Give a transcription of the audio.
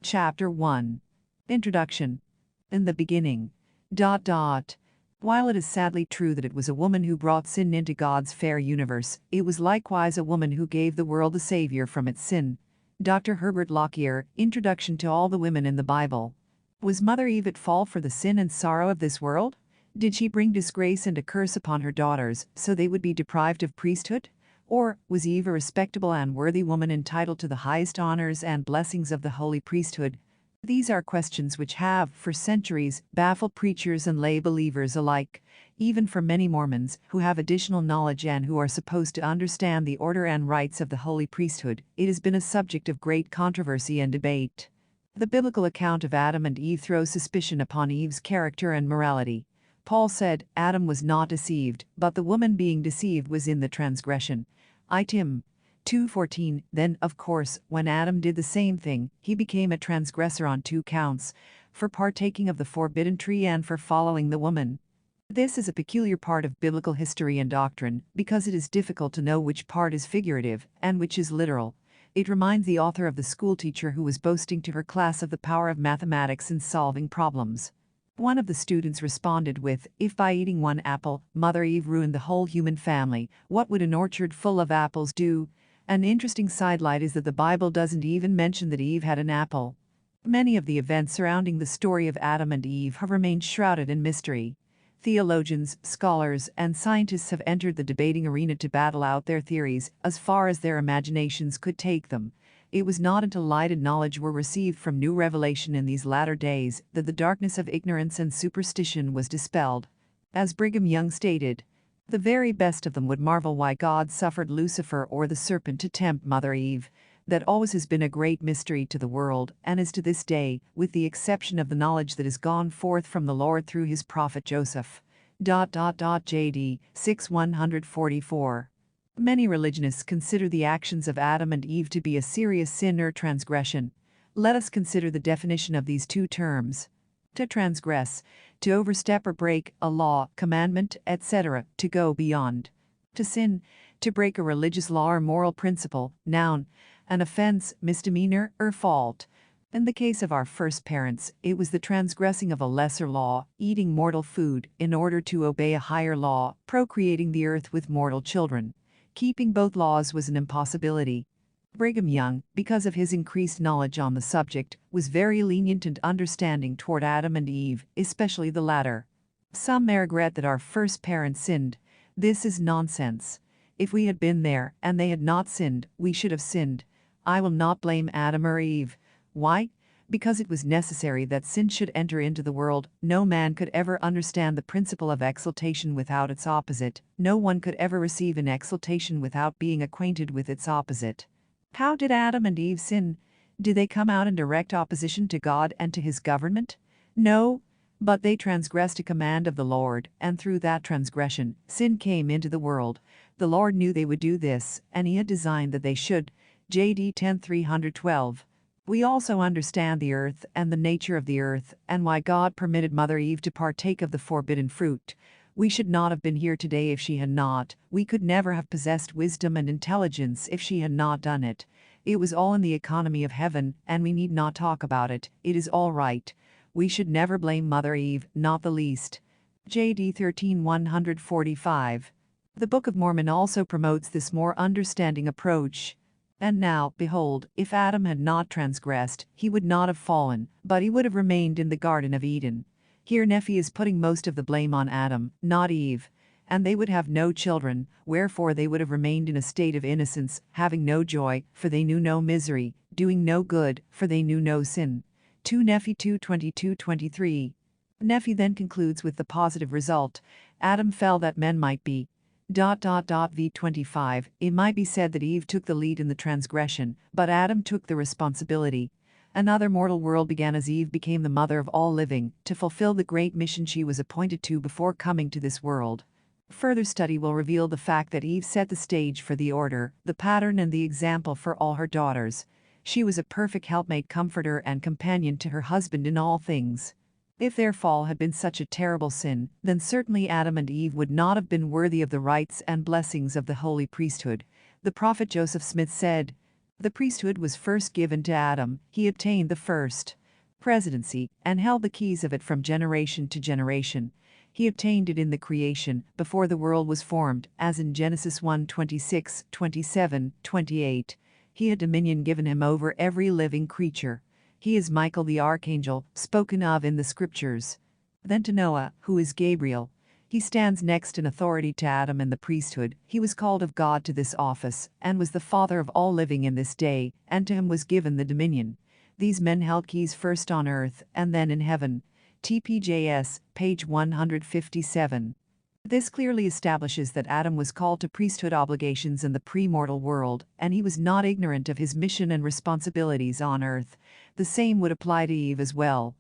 Chapter 1. Introduction. In the beginning. While it is sadly true that it was a woman who brought sin into God's fair universe, it was likewise a woman who gave the world a savior from its sin. Dr. Herbert Lockyer, Introduction to All the Women in the Bible. Was Mother Eve at fault for the sin and sorrow of this world? Did she bring disgrace and a curse upon her daughters, so they would be deprived of priesthood? Or was Eve a respectable and worthy woman entitled to the highest honors and blessings of the holy priesthood? These are questions which have, for centuries, baffled preachers and lay believers alike, even for many Mormons who have additional knowledge and who are supposed to understand the order and rites of the holy priesthood. It has been a subject of great controversy and debate. The biblical account of Adam and Eve throws suspicion upon Eve's character and morality. Paul said, Adam was not deceived, but the woman being deceived was in the transgression. I Tim 2:14. Then, of course, when Adam did the same thing, he became a transgressor on two counts, for partaking of the forbidden tree and for following the woman. This is a peculiar part of biblical history and doctrine, because it is difficult to know which part is figurative and which is literal. It reminds the author of the schoolteacher who was boasting to her class of the power of mathematics in solving problems. One of the students responded with, if by eating one apple, Mother Eve ruined the whole human family, what would an orchard full of apples do? An interesting sidelight is that the Bible doesn't even mention that Eve had an apple. Many of the events surrounding the story of Adam and Eve have remained shrouded in mystery. Theologians, scholars, and scientists have entered the debating arena to battle out their theories as far as their imaginations could take them. It was not until light and knowledge were received from new revelation in these latter days that the darkness of ignorance and superstition was dispelled. As Brigham Young stated, the very best of them would marvel why God suffered Lucifer or the serpent to tempt Mother Eve. That always has been a great mystery to the world, and is to this day, with the exception of the knowledge that has gone forth from the Lord through his prophet Joseph. JD 6:144. Many religionists consider the actions of Adam and Eve to be a serious sin or transgression. Let us consider the definition of these two terms. To transgress, to overstep or break a law, commandment, etc., to go beyond. To sin, to break a religious law or moral principle, noun, an offense, misdemeanor, or fault. In the case of our first parents, it was the transgressing of a lesser law, eating mortal food, in order to obey a higher law, procreating the earth with mortal children. Keeping both laws was an impossibility. Brigham Young, because of his increased knowledge on the subject, was very lenient and understanding toward Adam and Eve, especially the latter. Some may regret that our first parents sinned. This is nonsense. If we had been there and they had not sinned, we should have sinned. I will not blame Adam or Eve. Why? Because it was necessary that sin should enter into the world. No man could ever understand the principle of exaltation without its opposite. No one could ever receive an exaltation without being acquainted with its opposite. How did Adam and Eve sin? Did they come out in direct opposition to God and to his government? No, but they transgressed a command of the Lord, and through that transgression, sin came into the world. The Lord knew they would do this, and he had designed that they should. JD 10:312. We also understand the earth and the nature of the earth, and why God permitted Mother Eve to partake of the forbidden fruit. We should not have been here today if she had not. We could never have possessed wisdom and intelligence if she had not done it. It was all in the economy of heaven, and we need not talk about it. It is all right. We should never blame Mother Eve, not the least. JD 13:145. The Book of Mormon also promotes this more understanding approach. And now, behold, if Adam had not transgressed, he would not have fallen, but he would have remained in the Garden of Eden. Here Nephi is putting most of the blame on Adam, not Eve. And they would have no children, wherefore they would have remained in a state of innocence, having no joy, for they knew no misery, doing no good, for they knew no sin. 2 Nephi 2:22-23. Nephi then concludes with the positive result. Adam fell that men might be. V25. It might be said that Eve took the lead in the transgression, but Adam took the responsibility. Another mortal world began as Eve became the mother of all living, to fulfill the great mission she was appointed to before coming to this world. Further study will reveal the fact that Eve set the stage for the order, the pattern and the example for all her daughters. She was a perfect helpmate, comforter, and companion to her husband in all things. If their fall had been such a terrible sin, then certainly Adam and Eve would not have been worthy of the rights and blessings of the holy priesthood. The prophet Joseph Smith said, The priesthood was first given to Adam. He obtained the first presidency and held the keys of it from generation to generation. He obtained it in the creation, before the world was formed, as in Genesis 1:26, 27, 28. He had dominion given him over every living creature. He is Michael the archangel, spoken of in the scriptures. Then to Noah, who is Gabriel. He stands next in authority to Adam in the priesthood. He was called of God to this office, and was the father of all living in this day, and to him was given the dominion. These men held keys first on earth, and then in heaven. TPJS, page 157. This clearly establishes that Adam was called to priesthood obligations in the pre-mortal world, and he was not ignorant of his mission and responsibilities on earth. The same would apply to Eve as well.